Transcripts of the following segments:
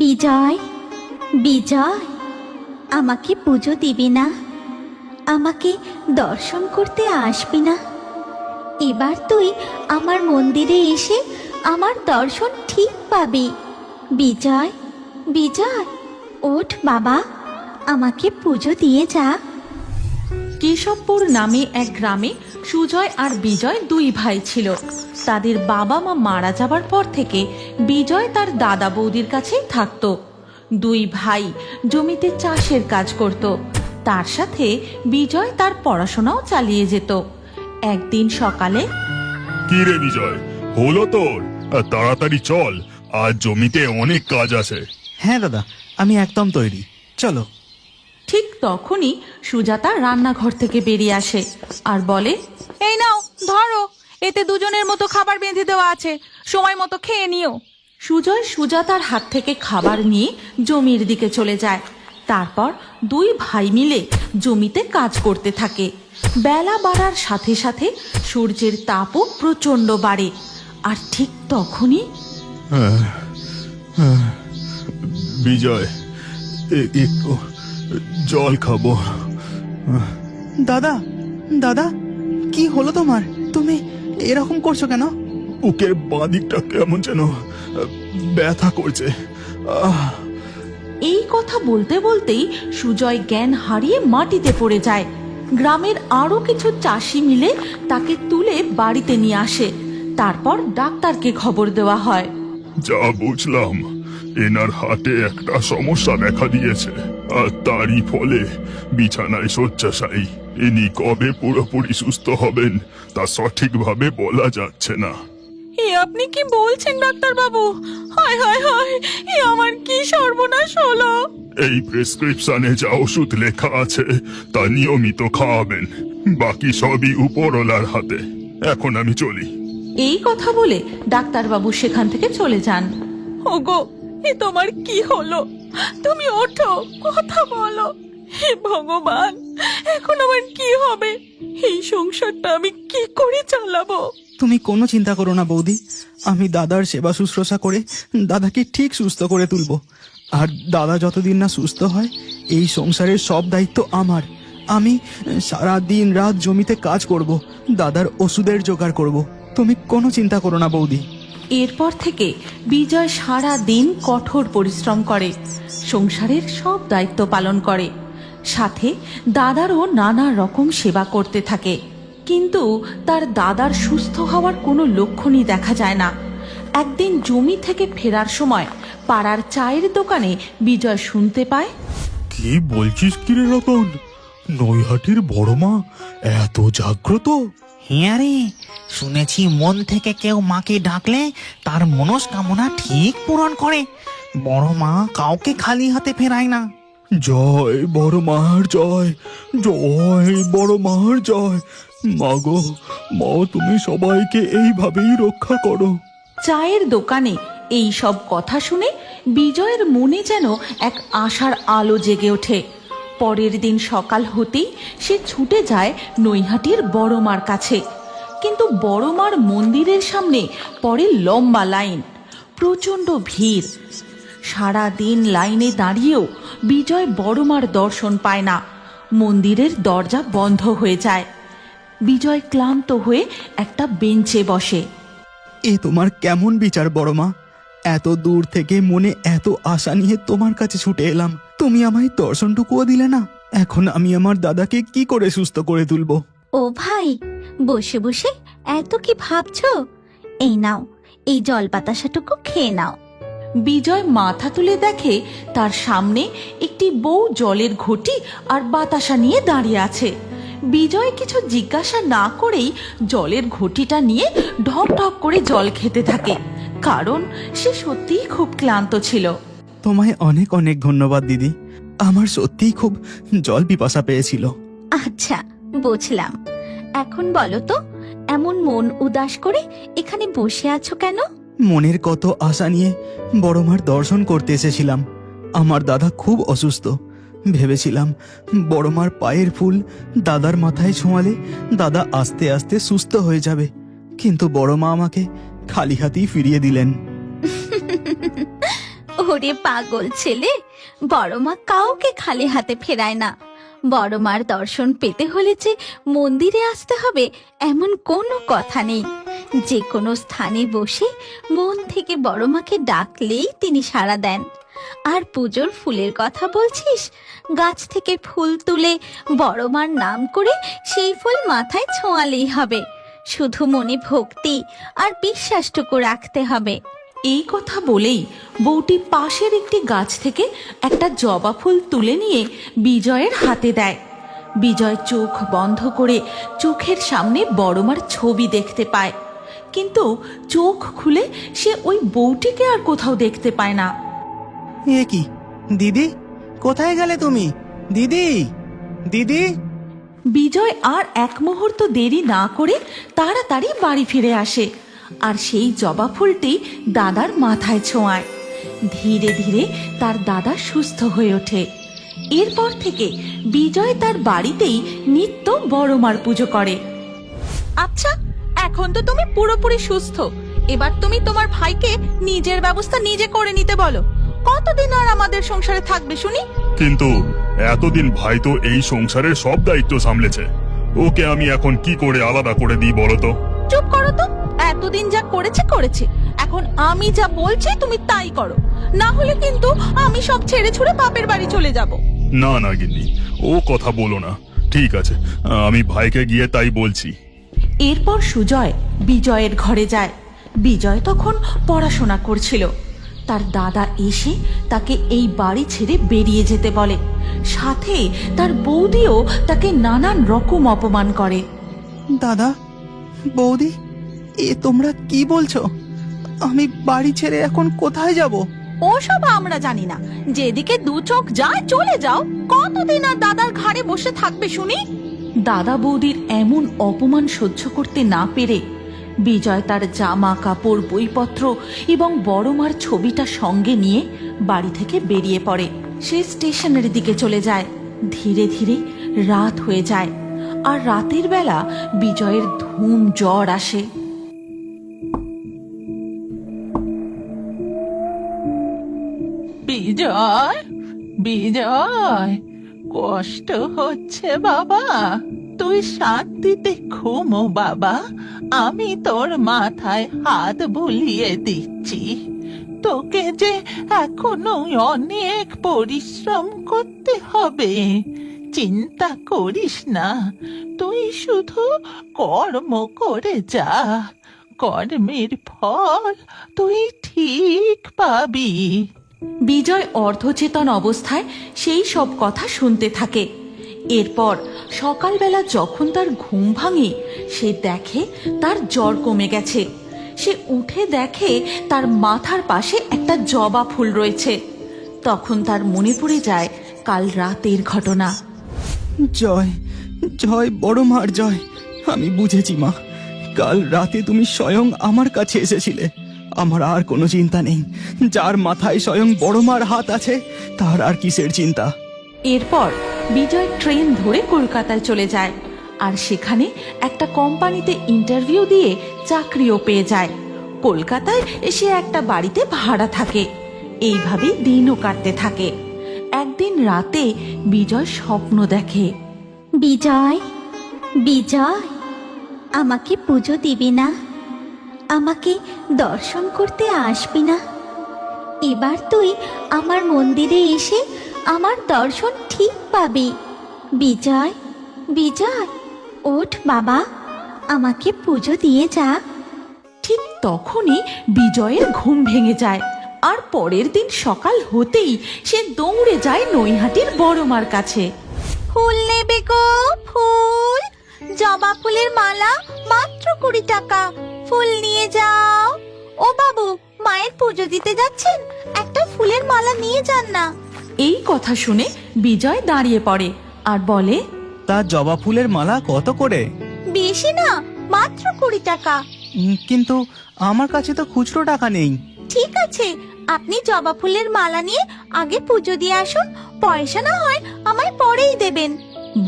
বিজয়, বিজয়, আমাকে পুজো দিবি না? আমাকে দর্শন করতে আসবি না? এবার তুই আমার মন্দিরে এসে আমার দর্শন ঠিক পাবি। বিজয়, বিজয়, ওঠ বাবা, আমাকে পুজো দিয়ে যা। কেশবপুর নামে এক গ্রামে সুজয় আর বিজয় দুই ভাই ছিল। তাদের বাবা মা মারা যাবার পর থেকে বিজয় তার দাদা বৌদির কাছেই থাকতো। দুই ভাই জমিতে চাষের কাজ করত, তার সাথে বিজয় তার পড়াশোনাও চালিয়ে যেত। একদিন সকালে, কি রে বিজয়, হলো তোর? তাড়াতাড়ি চল, আজ জমিতে অনেক কাজ আছে। হ্যাঁ দাদা, আমি একদম তৈরি, চলো। ঠিক তখনই সুজাতা রান্নাঘর থেকে বেরিয়ে আসে আর বলে, এই নাও ধরো, এতে দুজনের মতো খাবার বেঁধে দেওয়া আছে, সময় মতো খেয়ে নিও। সুজয় সুজাতার হাত থেকে খাবার নিয়ে জমির দিকে চলে যায়। তারপর দুই ভাই মিলে জমিতে কাজ করতে থাকে। বেলা বাড়ার সাথে সাথে সূর্যের তাপও প্রচণ্ড বাড়ে। আর ঠিক তখনই বিজয়, একটু জল খাবো। দাদা, দাদা, কি হলো তোমার? তুমি এরকম করছো কেন? বুকের বাঁ দিকটা কেমন যেন ব্যথা করছে। এই কথা বলতে বলতেই সুজয় জ্ঞান হারিয়ে মাটিতে পড়ে যায়। গ্রামের আরো কিছু চাষি মিলে তাকে তুলে বাড়িতে নিয়ে আসে। তারপর ডাক্তারকে খবর দেওয়া হয়। যা বুঝলাম, এনার হাতে একটা সমস্যা দেখা দিয়েছে, আর তারই ফলে বিছানায় শয্যাশায়ী। ইনি কবে পুরোপুরি সুস্থ হবেন তা সঠিকভাবে বলা যাচ্ছে না। এ আপনি কি বলছেন ডাক্তার বাবু? হায় হায় হায়, এ আমার কি সর্বনাশ হলো! এই প্রেসক্রিপশনে যা ওষুধ লেখা আছে তা নিয়মিত খাওয়াবেন, বাকি সবই উপরওয়ালার হাতে। এখন আমি চলি। এই কথা বলে ডাক্তারবাবু সেখান থেকে চলে যান। ওগো, এ তোমার কি হলো? তুমি ওঠো, কথা বলো। হে ভগবান, এখন আমার কি হবে? এই সংসারটা আমি কি করে চালাবো? তুমি কোনো চিন্তা করো না বৌদি, আমি দাদার সেবা শুশ্রূষা করে দাদাকে ঠিক সুস্থ করে তুলবো। আর দাদা যতদিন না সুস্থ হয়, এই সংসারের সব দায়িত্ব আমার। আমি সারা দিন রাত জমিতে কাজ করব, দাদার ওষুধের জোগাড় করব। তুমি কোনো চিন্তা করো না বৌদি। এরপর থেকে বিজয় সারা দিন কঠোর পরিশ্রম করে, সংসারের সব দায়িত্ব পালন করে, সাথে দাদারও নানা রকম সেবা করতে থাকে। কিন্তু তার দাদার সুস্থ হওয়ার কোনো লক্ষণই দেখা যায় না। একদিন জমি থেকে ফেরার সময় পাড়ার চায়ের দোকানে বিজয় শুনতে পায়, কি বলছিস কিরে রতন? নৈহাটির বড় মা এত জাগ্রত? হ্যাঁ রে, শুনেছি মন থেকে কেউ মাকে ডাকলে তার মনস্কামনা ঠিক পূরণ করে। বড় মা কাউকে খালি হাতে ফেরায় না। জয় বড় মার জয়, জয় বড় মার জয়। মাগো, মা তুমি সবাইকে এইভাবেই রক্ষা করো। চায়ের দোকানে এই সব কথা শুনে বিজয়ের মনে যেন এক আশার আলো জেগে ওঠে। পরের দিন সকাল হতেই সে ছুটে যায় নৈহাটির বড় মার কাছে। কিন্তু বড় মার মন্দিরের সামনে পড়ে লম্বা লাইন, প্রচণ্ড ভিড়। সারা দিন লাইনে দাঁড়িয়েও বিজয় বড় মার দর্শন পায় না। মন্দিরের দরজা বন্ধ হয়ে যায়। বিজয় ক্লান্ত হয়ে একটা বেঞ্চে বসে। এ তোমার কেমন বিচার বড় মা? এত দূর থেকে মনে এত আশা নিয়ে তোমার কাছে ছুটে এলাম, তুমি আমায় দর্শনটুকুও দিলে না। এখন আমি আমার দাদাকে কি করে সুস্থ করে তুলবো? ও ভাই, বসে বসে এত কি ভাবছো? এই নাও, এই জল বাতাসাটুকু খেয়ে নাও। বিজয় মাথা তুলে দেখে তার সামনে একটি বউ জলের ঘটি আর বাতাসা নিয়ে দাঁড়িয়ে আছে। বিজয় কিছু জিজ্ঞাসা না করেই জলের ঘটিটা নিয়ে ঢক ঢক করে জল খেতে থাকে, কারণ সে সত্যিই খুব ক্লান্ত ছিল। তোমায় অনেক অনেক ধন্যবাদ দিদি, আমার সত্যিই খুব জল পিপাসা পেয়েছিল। আচ্ছা, বুঝলাম। এখন বলো তো, এমন মন উদাস করে এখানে বসে আছো কেন? মনের কত আশা নিয়ে বড় মার দর্শন করতে এসেছিলাম। আমার দাদা খুব অসুস্থ, ভেবেছিলাম বড় মার পায়ের ফুল দাদার মাথায় ছোঁয়ালে দাদা আস্তে আস্তে সুস্থ হয়ে যাবে। কিন্তু বড় মা আমাকে খালি হাতেই ফিরিয়ে দিলেন। ও ওরে পাগল ছেলে, বড় মা কাউকে খালি হাতে ফেরায় না। বড় মার দর্শন পেতে হলে যে মন্দিরে আসতে হবে এমন কোনো কথা নেই। যে কোনো স্থানে বসে মন থেকে বড় মাকে ডাকলেই তিনি সাড়া দেন। আর পুজোর ফুলের কথা বলছিস, গাছ থেকে ফুল তুলে বড় মার নাম করে সেই ফুল মাথায় ছোঁয়ালেই হবে। শুধু মনে ভক্তি আর বিশ্বাসটুকু রাখতে হবে। এই কথা বলেই বউটি পাশের একটি গাছ থেকে একটা জবা ফুল তুলে নিয়ে বিজয়ের হাতে দেয়। বিজয় চোখ বন্ধ করে চোখের সামনে বড়মার ছবি দেখতে পায়, কিন্তু চোখ খুলে সে ওই বউটিকে আর কোথাও দেখতে পায় না। এ কি দিদি, কোথায় গেলে তুমি? দিদি, দিদি। বিজয় আর এক মুহূর্ত দেরি না করে তাড়াতাড়ি বাড়ি ফিরে আসে আর সেই জবা ফুলটি দাদার মাথায় ছোঁয়ায়। ধীরে ধীরে তার দাদা সুস্থ হয়ে ওঠে। এরপর থেকে বিজয় তার বাড়িতেই নিত্য বড়মার পুজো করে। আচ্ছা, এখন তো তুমি পুরোপুরি সুস্থ, এবার তুমি তোমার ভাইকে নিজের ব্যবস্থা নিজে করে নিতে বলো। কতদিন আর আমাদের সংসারে থাকবে শুনি? কিন্তু এতদিন ভাই তো এই সংসারের সব দায়িত্ব সামলেছে, ওকে আমি এখন কি করে আলাদা করে দিই বলো তো? চুপ করো তো, এতদিন যা করেছে করেছে, এখন আমি যা বলছি তুমি তাই করো, না হলে কিন্তু আমি সব ছেড়ে ছুড়ে বাপের বাড়ি চলে যাব। না না গিন্নি, ও কথা বলো না। ঠিক আছে, আমি ভাইকে গিয়ে তাই বলছি। এরপর সুজয় বিজয়ের ঘরে যায়। বিজয় তখন পড়াশোনা করছিল। তার দাদা এসে তাকে এই বাড়ি ছেড়ে বেরিয়ে যেতে বলে, সাথে তার বৌদিও তাকে নানান রকম অপমান করে। দাদা, বৌদি, এ তোমরা কি বলছো? আমি বাড়ি ছেড়ে এখন কোথায় যাব? ওসব আমরা জানি না, যেদিকে দু চোখ যায় চলে যাও। কতদিন আর দাদার ঘাড়ে বসে থাকবে শুনি? দাদা বৌদির এমন অপমান সহ্য করতে না পেরে বিজয় তার জামা কাপড়, বইপত্র এবং বড় মার ছবিটা সঙ্গে নিয়ে বাড়ি থেকে বেরিয়ে পড়ে। সে স্টেশনের দিকে চলে যায়। ধীরে ধীরে রাত হয়ে যায় আর রাতের বেলা বিজয়ের ধুম জ্বর আসে। বিজয়, বিজয়, কষ্ট হচ্ছে বাবা? তুই শান্তিতে ঘুমো বাবা, আমি তোর মাথায় হাত বুলিয়ে দিচ্ছি। তোকে যে এখনো অনেক পরিশ্রম করতে হবে, চিন্তা করিস না। তুই শুধু কর্ম করে যা, কর্মের ফল তুই ঠিক পাবি। বিজয় অর্ধচেতন অবস্থায় সেই সব কথা শুনতে থাকে। এরপর সকালবেলা যখন তার ঘুম ভাঙে, সে দেখে তার জ্বর কমে গেছে। সে উঠে দেখে তার মাথার পাশে একটা জবা ফুল রয়েছে। তখন তার মনে পড়ে যায় কাল রাতের ঘটনা। জয়, জয় বড় মার জয়। আমি বুঝেছি মা, কাল রাতে তুমি স্বয়ং আমার কাছে এসেছিলে। আমার আর কোনো চিন্তা নেই। যার মাথায় স্বয়ং বড় মার হাত আছে, তার আর কিসের চিন্তা? এরপর বিজয় ট্রেন ধরে কলকাতায় চলে যায় আর সেখানে একটা কোম্পানিতে ইন্টারভিউ দিয়ে চাকরিও পেয়ে যায়। কলকাতায় এসে একটা বাড়িতে ভাড়া থাকে। এইভাবেই দিনও কাটতে থাকে। একদিন রাতে বিজয় স্বপ্ন দেখে। বিজয়, বিজয়, আমাকে পুজো দিবি না? আমাকে দর্শন করতে আসবি না? এবার তুই আমার মন্দিরে এসে আমার দর্শন ঠিক পাবি। বিজয়, বিজয়, ওঠ বাবা, আমাকে পুজো দিয়ে যা। ঠিক তখনই বিজয়ের ঘুম ভেঙে যায় আর পরের দিন সকাল হতেই সে দৌড়ে যায় নৈহাটির বড়মার কাছে। ফুল নেবে গো? ফুল, জবা ফুলের মালা মাত্র 20 টাকা, ফুল নিয়ে যাও। ও বাবু, মায়ের পুজো দিতে যাচ্ছেন, একটা ফুলের মালা নিয়ে যান না। এই কথা শুনে বিজয় দাঁড়িয়ে পড়ে আর বলে, তা জবা ফুলের মালা কত করে? বেশি না, মাত্র 20 টাকা। কিন্তু আমার কাছে তো খুচরো টাকা নেই। ঠিক আছে, আপনি জবা ফুলের মালা নিয়ে আগে পুজো দিয়ে আসুন, পয়সা না হয় আমায় পরেই দেবেন।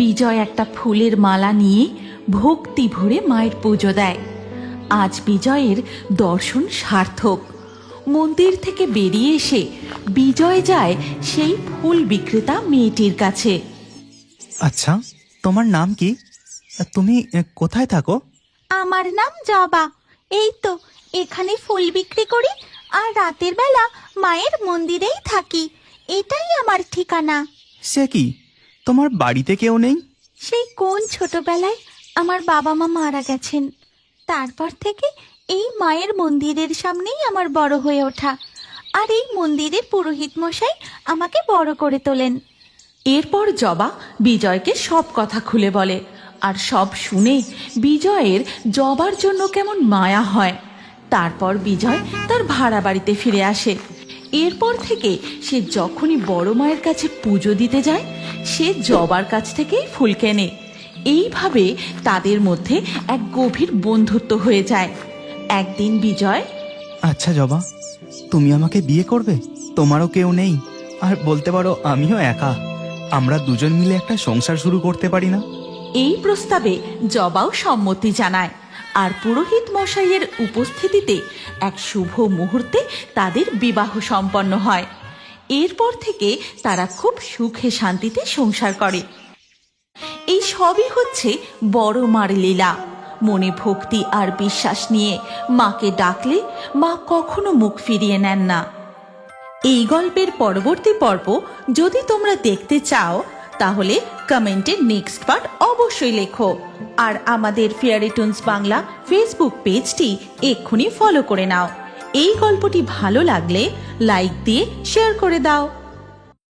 বিজয় একটা ফুলের মালা নিয়ে ভক্তি ভরে মায়ের পুজো দেয়। আজ বিজয়ের দর্শন সার্থক। মন্দির থেকে বেরিয়ে এসে বিজয় যায় সেই ফুল বিক্রেতা মেয়েটির কাছে। আচ্ছা, তোমার নাম কি? তুমি কোথায় থাকো? আমার নাম জবা। এই তো এখানে ফুল বিক্রি করি আর রাতের বেলা মায়ের মন্দিরেই থাকি। এটাই আমার ঠিকানা। সে কি, তোমার বাড়িতে কেউ নেই? সেই কোন ছোটবেলায় আমার বাবা মা মারা গেছেন, তারপর থেকে এই মায়ের মন্দিরের সামনেই আমার বড় হয়ে ওঠা। আর এই মন্দিরের পুরোহিত মশাই আমাকে বড় করে তোলেন। এরপর জবা বিজয়কে সব কথা খুলে বলে, আর সব শুনে বিজয়ের জবার জন্য কেমন মায়া হয়। তারপর বিজয় তার ভাড়া বাড়িতে ফিরে আসে। এরপর থেকে সে যখনই বড় মায়ের কাছে পুজো দিতে যায়, সে জবার কাছ থেকেই ফুল কেনে। এইভাবে তাদের মধ্যে এক গভীর বন্ধুত্ব হয়ে যায়। একদিন বিজয়, আচ্ছা জবা, তুমি আমাকে বিয়ে করবে? তোমারও কেউ নেই, আর বলতে পারো আমিও একা। আমরা দুজন মিলে একটা সংসার শুরু করতে পারি না? এই প্রস্তাবে জবাও সম্মতি জানায়। আর পুরোহিত মশাইয়ের উপস্থিতিতে এক শুভ মুহূর্তে তাদের বিবাহ সম্পন্ন হয়। এরপর থেকে তারা খুব সুখে শান্তিতে সংসার করে। এই সবই হচ্ছে বড় মার লীলা। মনে ভক্তি আর বিশ্বাস নিয়ে মাকে ডাকলে মা কখনো মুখ ফিরিয়ে নেন না। এই গল্পের পরবর্তী পর্ব যদি তোমরা দেখতে চাও, তাহলে কমেন্টে নেক্সট পার্ট অবশ্যই লেখো। আর আমাদের ফেয়ারি টুনস বাংলা ফেসবুক পেজটি এক্ষুনি ফলো করে নাও। এই গল্পটি ভালো লাগলে লাইক দিয়ে শেয়ার করে দাও।